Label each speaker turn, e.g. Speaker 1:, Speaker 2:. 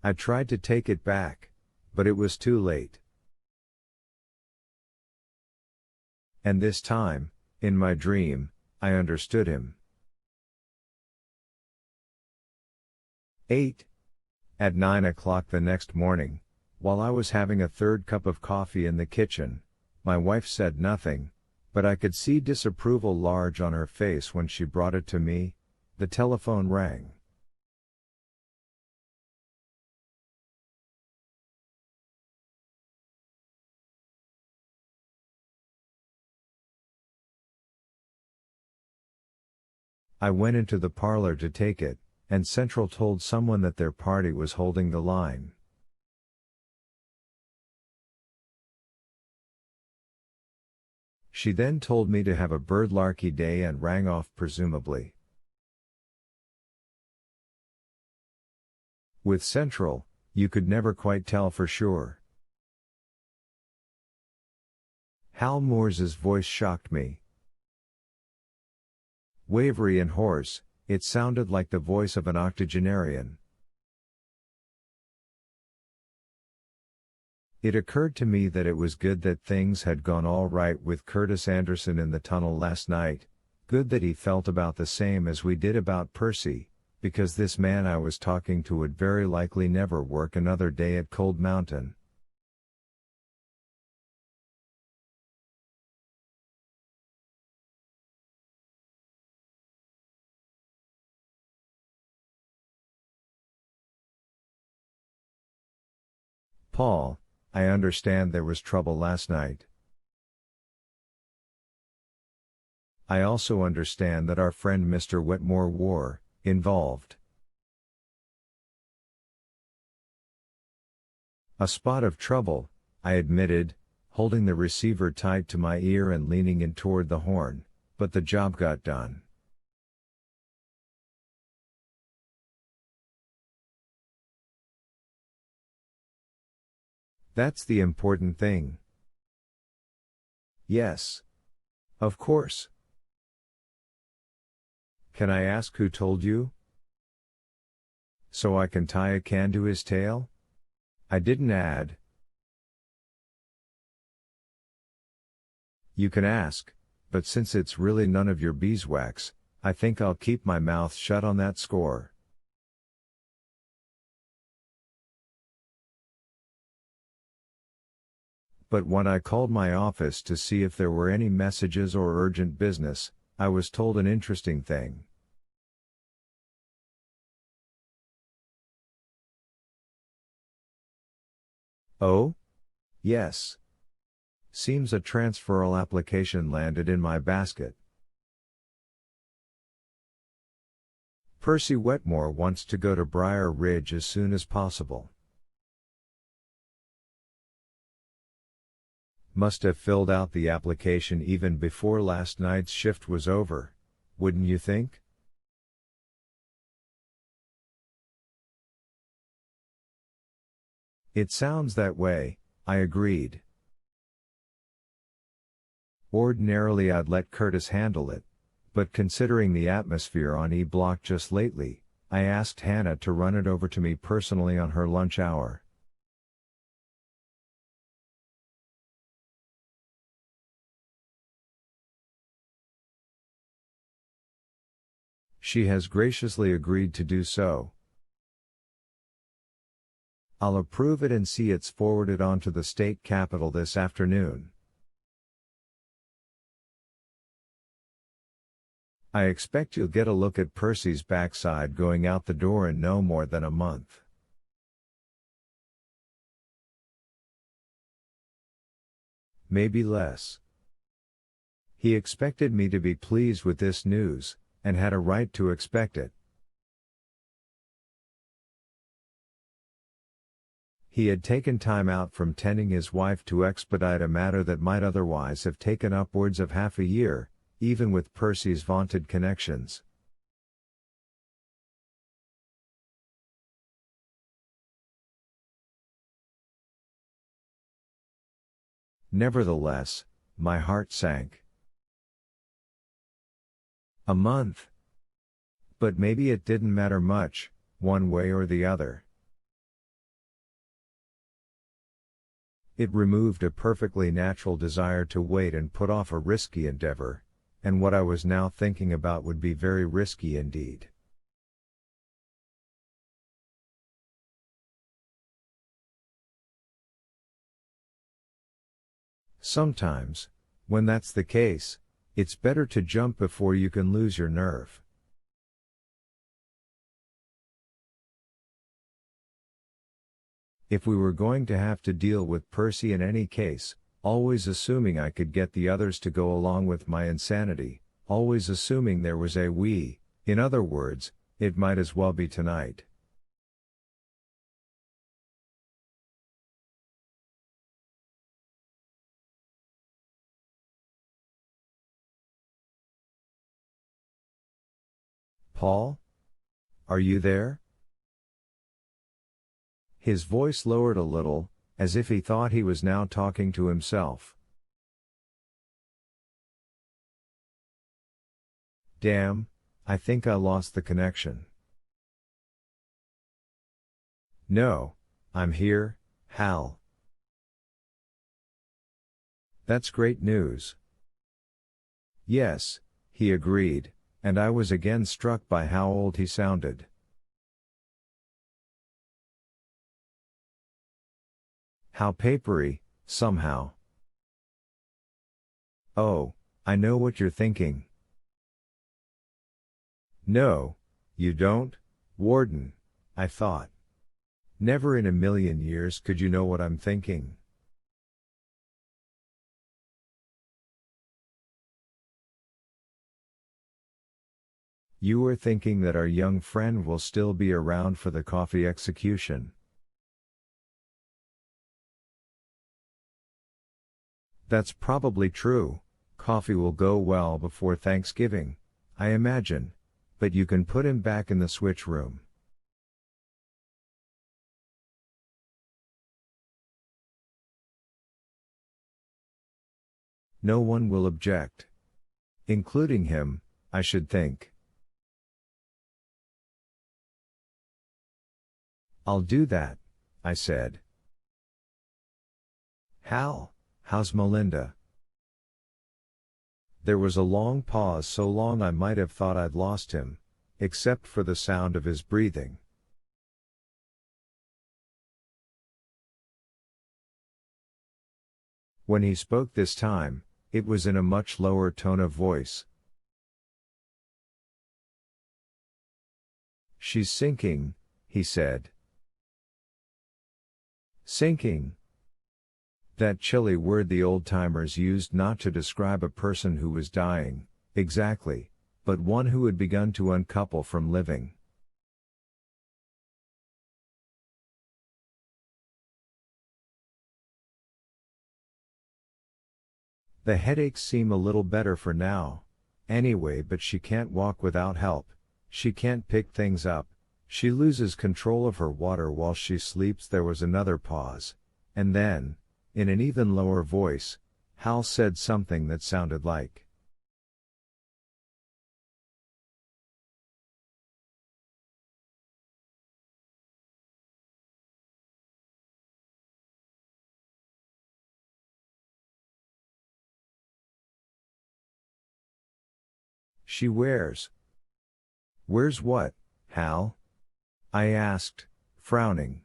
Speaker 1: I tried to take it back, but it was too late. And this time, in my dream, I understood him. 8. At 9 o'clock the next morning, while I was having a third cup of coffee in the kitchen, my wife said nothing, but I could see disapproval large on her face when she brought it to me. The telephone rang. I went into the parlor to take it, and Central told someone that their party was holding the line. She then told me to have a birdlarky day and rang off presumably. With Central, you could never quite tell for sure. Hal Moore's voice shocked me. Wavery and hoarse, it sounded like the voice of an octogenarian. It occurred to me that it was good that things had gone all right with Curtis Anderson in the tunnel last night, good that he felt about the same as we did about Percy, because this man I was talking to would very likely never work another day at Cold Mountain. Paul, I understand there was trouble last night. I also understand that our friend Mr. Wetmore war involved. A spot of trouble, I admitted, holding the receiver tight to my ear and leaning in toward the horn, but the job got done. That's the important thing. Yes. Of course. Can I ask who told you? So I can tie a can to his tail? I didn't add. You can ask, but since it's really none of your beeswax, I think I'll keep my mouth shut on that score. But when I called my office to see if there were any messages or urgent business, I was told an interesting thing. Oh? Yes. Seems a transferal application landed in my basket. Percy Wetmore wants to go to Briar Ridge as soon as possible. Must have filled out the application even before last night's shift was over, wouldn't you think? It sounds that way, I agreed. Ordinarily I'd let Curtis handle it, but considering the atmosphere on E-Block just lately, I asked Hannah to run it over to me personally on her lunch hour. She has graciously agreed to do so. I'll approve it and see it's forwarded on to the state capitol this afternoon. I expect you'll get a look at Percy's backside going out the door in no more than a month. Maybe less. He expected me to be pleased with this news, and had a right to expect it. He had taken time out from tending his wife to expedite a matter that might otherwise have taken upwards of half a year, even with Percy's vaunted connections. Nevertheless, my heart sank. A month. But maybe it didn't matter much, one way or the other. It removed a perfectly natural desire to wait and put off a risky endeavor, and what I was now thinking about would be very risky indeed. Sometimes, when that's the case, it's better to jump before you can lose your nerve. If we were going to have to deal with Percy in any case, always assuming I could get the others to go along with my insanity, always assuming there was a we, in other words, it might as well be tonight. Paul? Are you there? His voice lowered a little, as if he thought he was now talking to himself. Damn, I think I lost the connection. No, I'm here, Hal. That's great news. Yes, he agreed, and I was again struck by how old he sounded. How papery, somehow. Oh, I know what you're thinking. No, you don't, Warden, I thought. Never in a million years could you know what I'm thinking. You were thinking that our young friend will still be around for the coffee execution. That's probably true. Coffee will go well before Thanksgiving, I imagine, but you can put him back in the switch room. No one will object. Including him, I should think. I'll do that, I said. Hal, how's Melinda? There was a long pause, so long I might have thought I'd lost him, except for the sound of his breathing. When he spoke this time, it was in a much lower tone of voice. She's sinking, he said. Sinking. That chilly word the old-timers used not to describe a person who was dying, exactly, but one who had begun to uncouple from living. The headaches seem a little better for now, anyway, but she can't walk without help, she can't pick things up, she loses control of her water while she sleeps. There was another pause, and then, in an even lower voice, Hal said something that sounded like, she wears. Wears what, Hal? I asked, frowning.